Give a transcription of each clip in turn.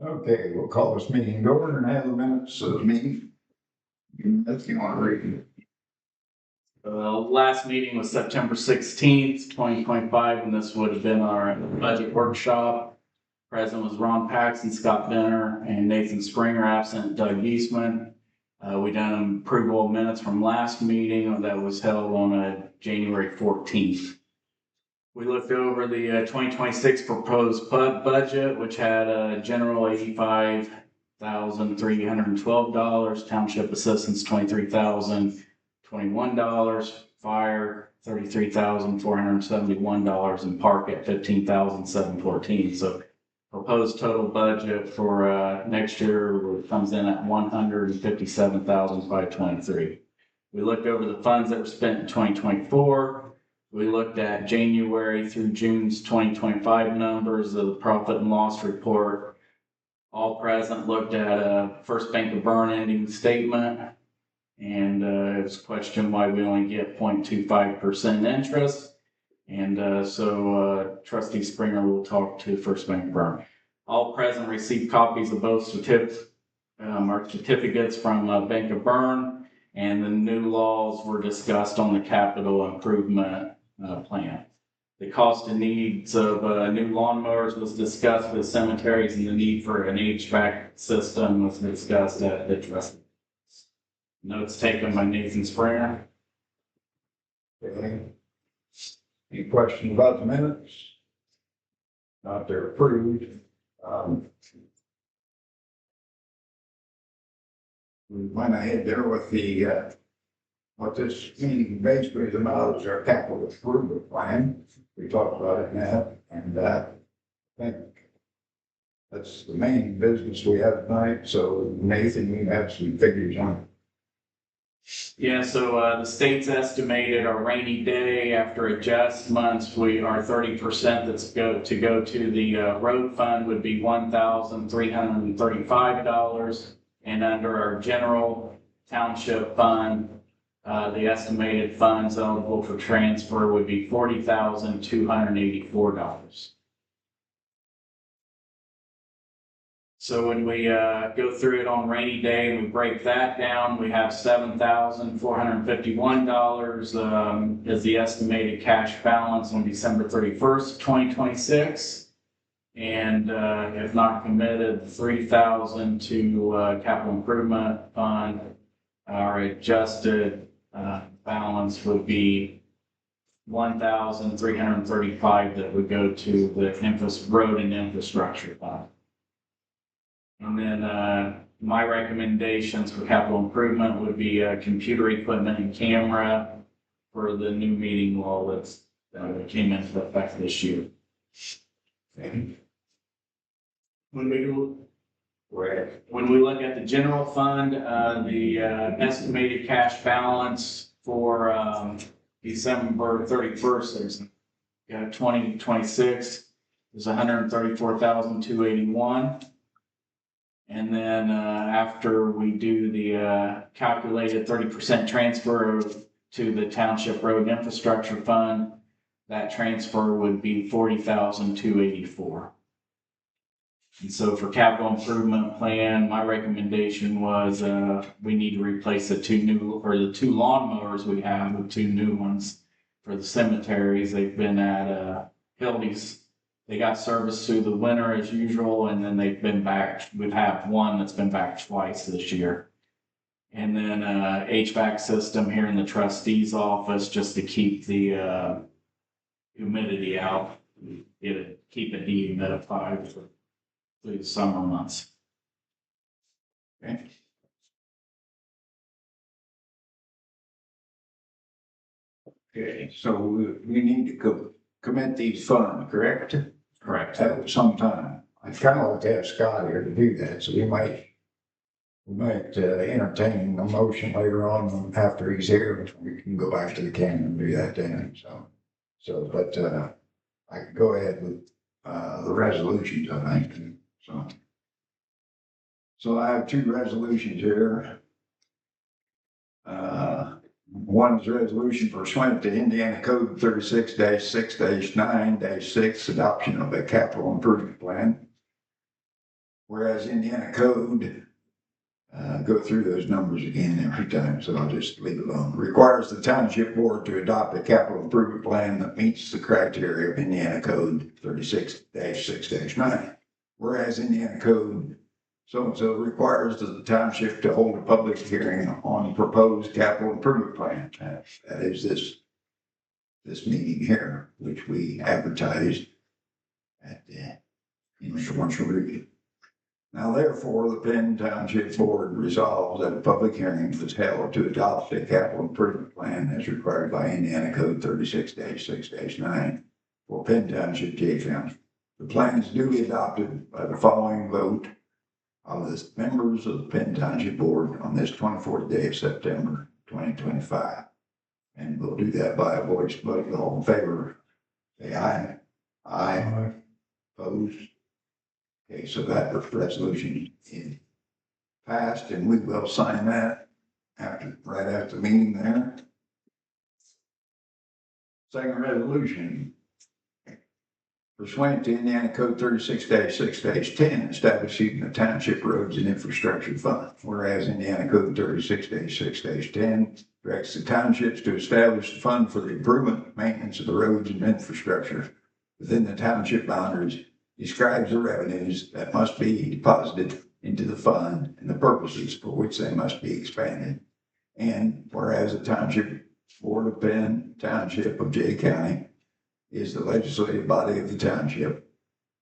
Okay, we'll call this meeting to order and have the minutes of the meeting. If you want to read it. Last meeting was September 16th, 2025, and this would have been our budget workshop. Present was Ron Paxton, Scott Benner, and Nathan Springer, absent Doug Eastman. We done approval of minutes from last meeting that was held on January 14th. We looked over the 2026 proposed budget, which had a general $85,312, township assistance $23,021, fire $33,471, and park at $15,714. So proposed total budget for next year comes in at $157,523. We looked over the funds that were spent in 2024. We looked at January through June's 2025 numbers of the profit and loss report. All present looked at First Bank of Bern ending statement, and it was questioned why we only get 0.25% interest. And so Trustee Springer will talk to First Bank of Bern. All present received copies of both certificates from Bank of Bern, and the new laws were discussed on the capital improvement plan. The cost and needs of new lawnmowers was discussed with cemeteries, and the need for an HVAC system was discussed at the trust. Notes taken by Nathan Springer. Okay. Any questions about the minutes? Not, they're approved. We went ahead there with the what this meeting basically is about is our capital improvement plan. We talked about it now, and I think that's the main business we have tonight. So Nathan, you have some figures on it. Yeah, so the state's estimated our rainy day after adjustments, our 30% that's go to the road fund would be $1,335, and under our general township fund, the estimated funds eligible for transfer would be $40,284. So when we go through it on rainy day and we break that down, we have $7,451 as the estimated cash balance on December 31st, 2026. And if not committed, $3,000 to capital improvement fund. Our adjusted balance would be $1,335 that would go to the road and infrastructure fund. And then my recommendations for capital improvement would be computer equipment and camera for the new meeting law that came into effect this year. Okay. When we look at the general fund, the estimated cash balance for December 31st, there's 2026 is $134,281. And then after we do the calculated 30% transfer to the Township Road Infrastructure Fund, that transfer would be $40,284. And so for capital improvement plan, my recommendation was we need to replace the two lawnmowers we have with two new ones for the cemeteries. They've been at Hildy's. They got service through the winter as usual, and then they've been back. We've had one that's been back twice this year. And then HVAC system here in the trustee's office just to keep the humidity out, keep it dehumidified through the summer months. Okay. Okay, so we need to commit these funds, correct? Correct. At some time. I'd kind of like to have Scott here to do that, so we might entertain a motion later on after he's here. We can go back to the can and do that then. But I can go ahead with the resolutions, I think. So I have two resolutions here. One's resolution pursuant to Indiana Code 36-6-9-6, adoption of a capital improvement plan. Whereas Indiana code, go through those numbers again every time, so I'll just leave it alone. Requires the township board to adopt a capital improvement plan that meets the criteria of Indiana code 36-6-9. Whereas Indiana code so-and-so requires the township to hold a public hearing on proposed capital improvement plan. That is this meeting here, which we advertised at the commercial review. Now therefore, the Penn Township Board resolves that a public hearing was held to adopt a capital improvement plan as required by Indiana Code 36-6-9 for Penn Township, Jay County. The plan is duly adopted by the following vote of the members of the Penn Township Board on this 24th day of September 2025. And we'll do that by a voice vote. All in favor, say aye. Aye. Opposed? Okay, so that resolution is passed, and we will sign that right after the meeting there. Second resolution. Pursuant to Indiana Code 36-6-10, establishing the Township Roads and Infrastructure Fund. Whereas Indiana Code 36-6-10 directs the townships to establish a fund for the improvement, maintenance of the roads and infrastructure within the township boundaries, describes the revenues that must be deposited into the fund and the purposes for which they must be expanded. And whereas the Township Board of Penn Township of Jay County is the legislative body of the township.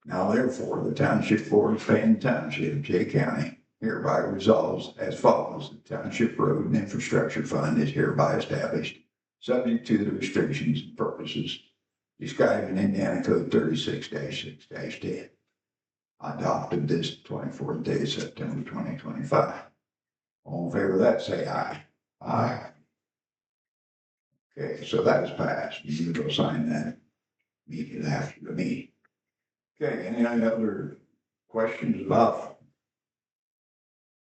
Now therefore, the Township Board of Penn Township, Jay County, hereby resolves as follows. The Township Road and Infrastructure Fund is hereby established, subject to the restrictions and purposes described in Indiana Code 36-6-10. Adopted this 24th day of September 2025. All in favor of that, say aye. Aye. Okay, so that is passed. You will sign that immediately after the meeting. Okay, any other questions about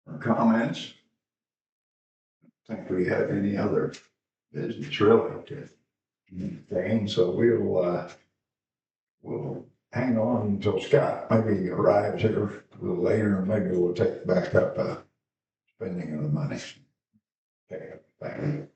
or comments? I think we have any other business really to thing, so we'll hang on until Scott maybe arrives here a little later, and maybe we'll take back up spending of the money. Okay, thank you.